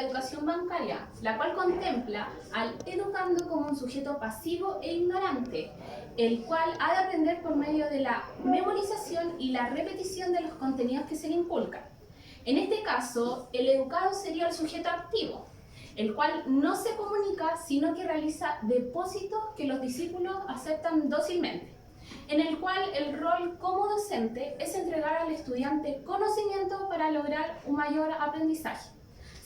La educación bancaria, la cual contempla al educando como un sujeto pasivo e ignorante, el cual ha de aprender por medio de la memorización y la repetición de los contenidos que se le inculcan. En este caso, el educado sería el sujeto activo, el cual no se comunica, sino que realiza depósitos que los discípulos aceptan dócilmente, en el cual el rol como docente es entregar al estudiante conocimiento para lograr un mayor aprendizaje.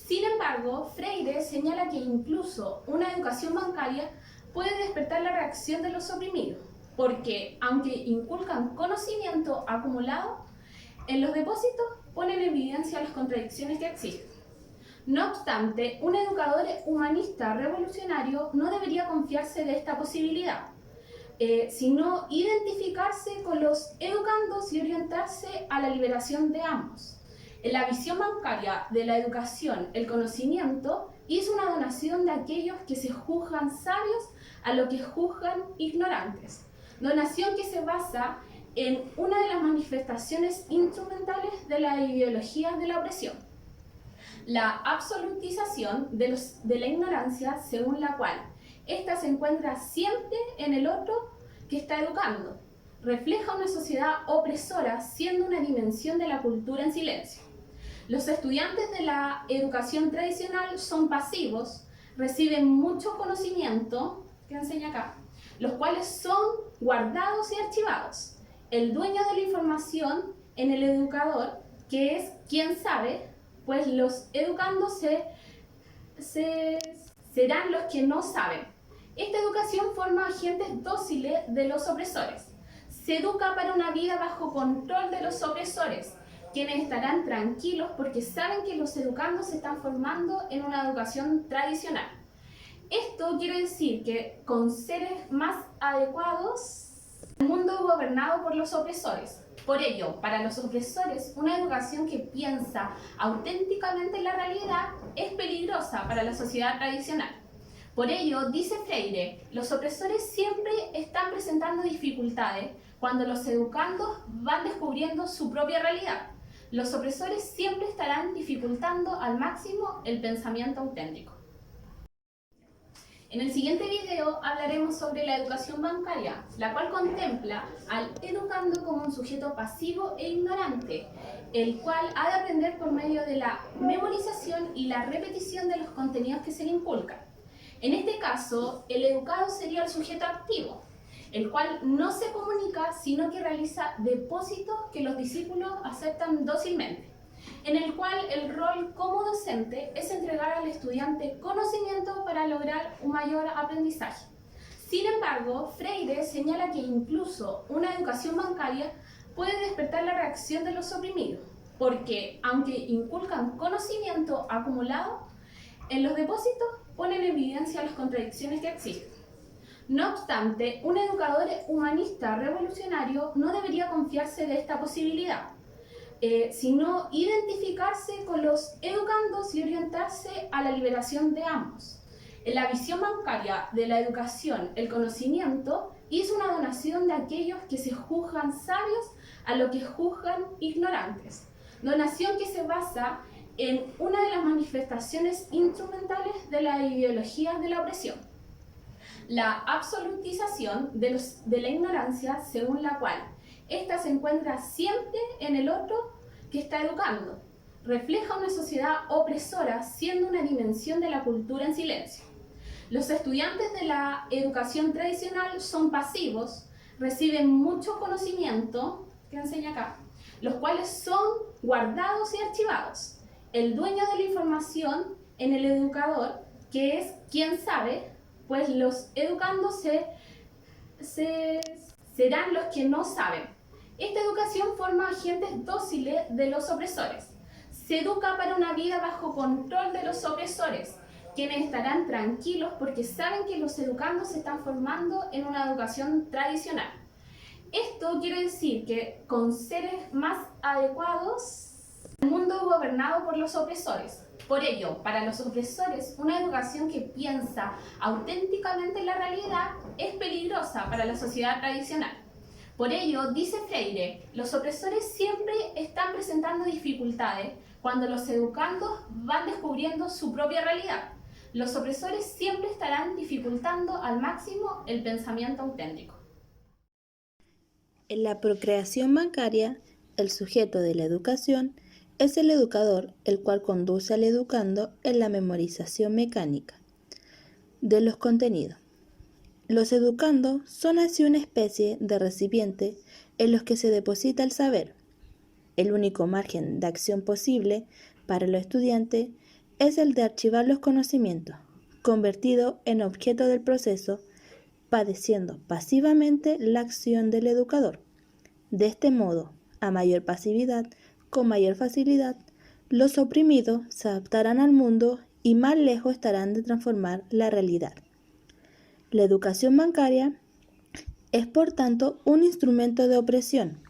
Sin embargo, Freire señala que incluso una educación bancaria puede despertar la reacción de los oprimidos, porque aunque inculcan conocimiento acumulado, en los depósitos ponen en evidencia las contradicciones que existen. No obstante, un educador humanista revolucionario no debería confiarse de esta posibilidad, sino identificarse con los educandos y orientarse a la liberación de ambos. En la visión bancaria de la educación, el conocimiento es una donación de aquellos que se juzgan sabios a los que juzgan ignorantes. Donación que se basa en una de las manifestaciones instrumentales de la ideología de la opresión. La absolutización de la ignorancia, según la cual ésta se encuentra siempre en el otro que está educando, refleja una sociedad opresora, siendo una dimensión de la cultura en silencio. Los estudiantes de la educación tradicional son pasivos, reciben mucho conocimiento, que enseña acá, los cuales son guardados y archivados. El dueño de la información en el educador, que es quien sabe, pues los educandos serán los que no saben. Esta educación forma agentes dóciles de los opresores. Se educa para una vida bajo control de los opresores, quienes estarán tranquilos porque saben que los educandos se están formando en una educación tradicional. Esto quiere decir que con seres más adecuados al mundo gobernado por los opresores. Por ello, para los opresores, una educación que piensa auténticamente en la realidad es peligrosa para la sociedad tradicional. Por ello, dice Freire, los opresores siempre están presentando dificultades cuando los educandos van descubriendo su propia realidad. Los opresores siempre estarán dificultando al máximo el pensamiento auténtico. En el siguiente video hablaremos sobre la educación bancaria, la cual contempla al educando como un sujeto pasivo e ignorante, el cual ha de aprender por medio de la memorización y la repetición de los contenidos que se le inculcan. En este caso, el educado sería el sujeto activo, el cual no se comunica, sino que realiza depósitos que los discípulos aceptan dócilmente, en el cual el rol como docente es entregar al estudiante conocimiento para lograr un mayor aprendizaje. Sin embargo, Freire señala que incluso una educación bancaria puede despertar la reacción de los oprimidos, porque aunque inculcan conocimiento acumulado, en los depósitos ponen en evidencia las contradicciones que existen. No obstante, un educador humanista revolucionario no debería confiarse de esta posibilidad, sino identificarse con los educandos y orientarse a la liberación de ambos. En la visión bancaria de la educación, el conocimiento es una donación de aquellos que se juzgan sabios a los que juzgan ignorantes. Donación que se basa en una de las manifestaciones instrumentales de la ideología de la opresión. La absolutización de la ignorancia, según la cual ésta se encuentra siempre en el otro que está educando, refleja una sociedad opresora, siendo una dimensión de la cultura en silencio. Los estudiantes de la educación tradicional son pasivos, reciben mucho conocimiento, que enseña acá, los cuales son guardados y archivados. El dueño de la información en el educador, que es quien sabe, pues los educandos serán los que no saben. Esta educación forma agentes dóciles de los opresores. Se educa para una vida bajo control de los opresores, quienes estarán tranquilos porque saben que los educandos se están formando en una educación tradicional. Esto quiere decir que con seres más adecuados al mundo gobernado por los opresores. Por ello, para los opresores, una educación que piensa auténticamente en la realidad es peligrosa para la sociedad tradicional. Por ello, dice Freire, los opresores siempre están presentando dificultades cuando los educandos van descubriendo su propia realidad. Los opresores siempre estarán dificultando al máximo el pensamiento auténtico. En la procreación bancaria, el sujeto de la educación es el educador, el cual conduce al educando en la memorización mecánica de los contenidos. Los educandos son así una especie de recipiente en los que se deposita el saber. El único margen de acción posible para los estudiantes es el de archivar los conocimientos, convertido en objeto del proceso, padeciendo pasivamente la acción del educador. De este modo, a mayor pasividad, con mayor facilidad, los oprimidos se adaptarán al mundo y más lejos estarán de transformar la realidad. La educación bancaria es, por tanto, un instrumento de opresión.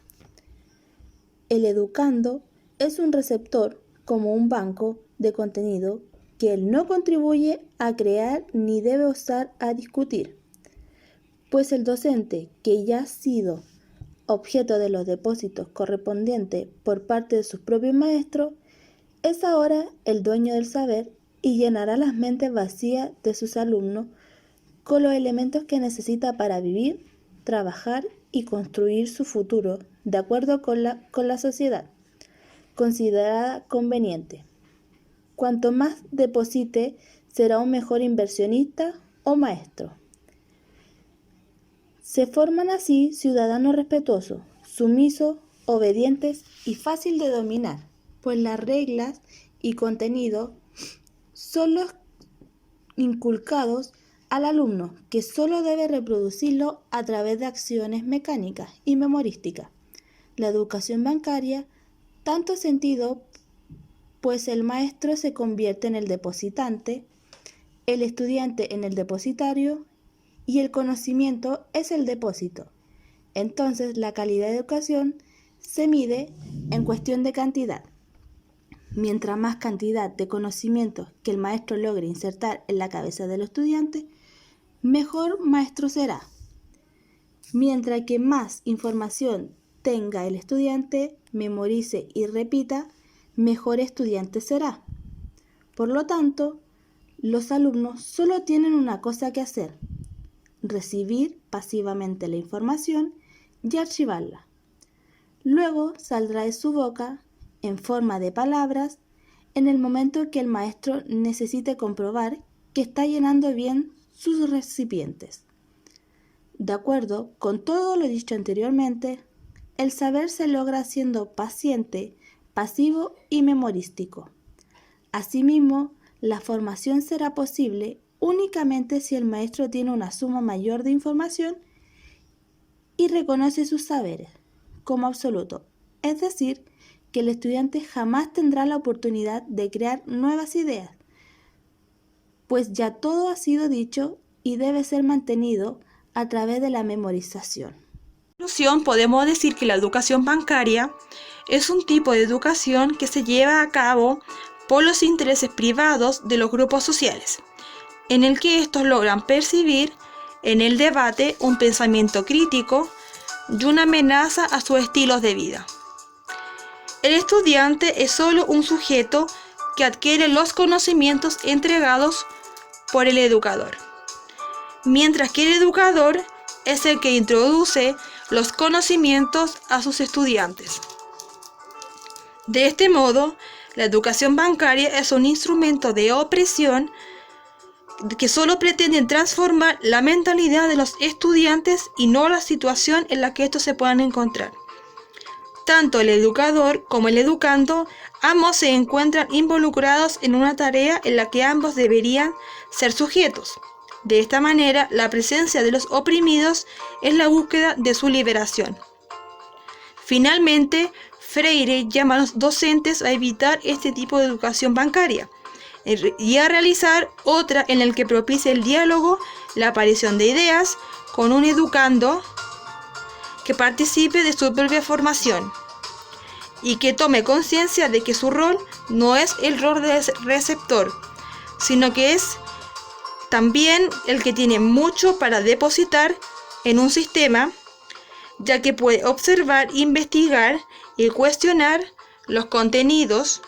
El educando es un receptor como un banco de contenido que él no contribuye a crear ni debe usar a discutir, pues el docente, que ya ha sido objeto de los depósitos correspondientes por parte de sus propios maestros, es ahora el dueño del saber y llenará las mentes vacías de sus alumnos con los elementos que necesita para vivir, trabajar y construir su futuro de acuerdo con la sociedad considerada conveniente. Cuanto más deposite, será un mejor inversionista o maestro. Se forman así ciudadanos respetuosos, sumisos, obedientes y fácil de dominar, pues las reglas y contenidos son los inculcados al alumno, que solo debe reproducirlo a través de acciones mecánicas y memorísticas. La educación bancaria, tanto sentido, pues el maestro se convierte en el depositante, el estudiante en el depositario y el conocimiento es el depósito. Entonces, la calidad de educación se mide en cuestión de cantidad. Mientras más cantidad de conocimientos que el maestro logre insertar en la cabeza del estudiante, mejor maestro será. Mientras que más información tenga el estudiante, memorice y repita, mejor estudiante será. Por lo tanto, los alumnos solo tienen una cosa que hacer: recibir pasivamente la información y archivarla. Luego saldrá de su boca, en forma de palabras, en el momento que el maestro necesite comprobar que está llenando bien sus recipientes. De acuerdo con todo lo dicho anteriormente, el saber se logra siendo paciente, pasivo y memorístico. Asimismo, la formación será posible únicamente si el maestro tiene una suma mayor de información y reconoce sus saberes como absoluto, es decir, que el estudiante jamás tendrá la oportunidad de crear nuevas ideas, pues ya todo ha sido dicho y debe ser mantenido a través de la memorización. En conclusión, podemos decir que la educación bancaria es un tipo de educación que se lleva a cabo por los intereses privados de los grupos sociales, en el que estos logran percibir en el debate un pensamiento crítico y una amenaza a sus estilos de vida. El estudiante es solo un sujeto que adquiere los conocimientos entregados por el educador, mientras que el educador es el que introduce los conocimientos a sus estudiantes. De este modo, la educación bancaria es un instrumento de opresión que solo pretende transformar la mentalidad de los estudiantes y no la situación en la que estos se puedan encontrar. Tanto el educador como el educando, ambos se encuentran involucrados en una tarea en la que ambos deberían ser sujetos. De esta manera, la presencia de los oprimidos es la búsqueda de su liberación. Finalmente, Freire llama a los docentes a evitar este tipo de educación bancaria y a realizar otra en la que propicie el diálogo, la aparición de ideas, con un educando que participe de su propia formación y que tome conciencia de que su rol no es el rol de receptor, sino que es también el que tiene mucho para depositar en un sistema, ya que puede observar, investigar y cuestionar los contenidos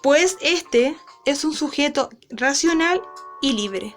pues este es un sujeto racional y libre.